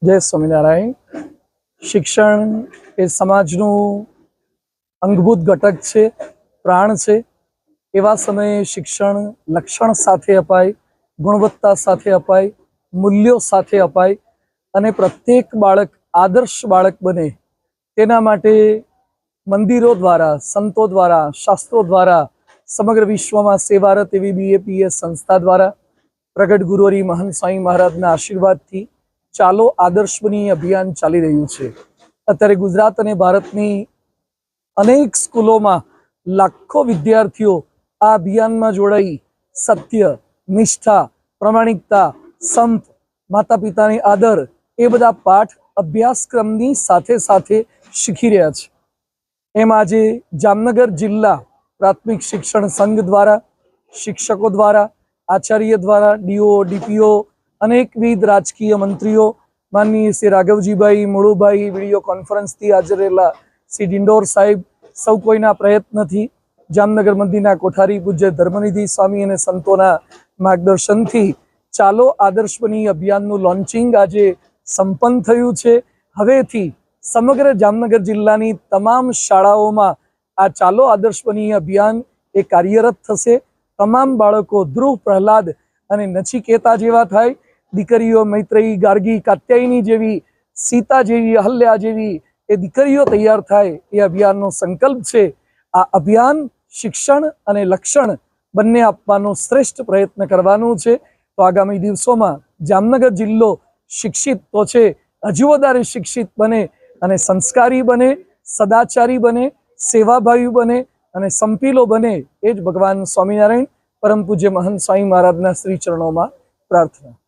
जय स्वामीनारायण। शिक्षण ए समाजनु अंगभूत घटक छे, प्राण छे। एवा समये शिक्षण लक्षण साथे अपाय, गुणवत्ता साथे अपाय, मूल्यों साथे अपाय अने प्रत्येक बाळक आदर्श बाळक बने तेना माटे मंदिरों द्वारा, संतों द्वारा, शास्त्रों द्वारा समग्र विश्व में सेवारत एवी बीएपीएस संस्था द्वारा प्रगट गुरुहरि महंत स्वामी महाराजना आशीर्वाद थी चालो आदर्श बनी अभियान चाली रह्यु छे। अत्यारे गुजरात अने भारतनी अनेक स्कूलों में लाखों विद्यार्थीओ आ अभियान में जोड़ाई सत्य, निष्ठा, प्रामाणिकता, संप, माता पितानी आदर ए बधा पाठ अभ्यासक्रमनी साथे साथे शीखी रह्या छे। एम आजे जामनगर जिल्ला प्राथमिक शिक्षण संघ द्वारा, शिक्षकों द्वारा, आचार्य द्वारा, डीओ, डीपीओ, अनेकविध राजकीय मंत्रीओ माननीय श्री राघवजीभाई मुळुभाई वीडियो कॉन्फरन्स थी हाजर रहेला श्री डिंडोर साहेब सौ कोईना प्रयत्न थी जामनगर मंदिरना कोठारी पूज्य धर्मनिधि स्वामी अने संतोना मार्गदर्शन थी चालो आदर्श बनी अभियानનું लॉन्चिंग આજે संपन्न થયું છે। હવેથી સમગ્ર જામનગર જિલ્લાની તમામ શાળાઓમાં આ ચાલો આદર્શ બની અભિયાન એ કાર્યરત થશે। તમામ બાળકો ધ્રુવ, પ્રહલાદ અને નચિકેતા જેવા થાય, દીકરીઓ મૈત્રેયી, ગાર્ગી, કાત્યાયની જેવી, સીતા જેવી, અહલ્યા જેવી એ દીકરીઓ તૈયાર થાય એ અભિયાનનો સંકલ્પ છે। આ અભિયાન શિક્ષણ અને લક્ષણ બંને આપવાનો શ્રેષ્ઠ પ્રયત્ન કરવાનો છે। તો આગામી દિવસોમાં જામનગર જિલ્લો શિક્ષિત તો છે, હજુ વધારે શિક્ષિત બને અને સંસ્કારી બને, સદાચારી બને, સેવાભાવી બને અને સંપીલો બને એ જ ભગવાન સ્વામિનારાયણ પરમ પૂજ્ય મહંત સ્વામી મહારાજના શ્રી ચરણોમાં प्रार्थना।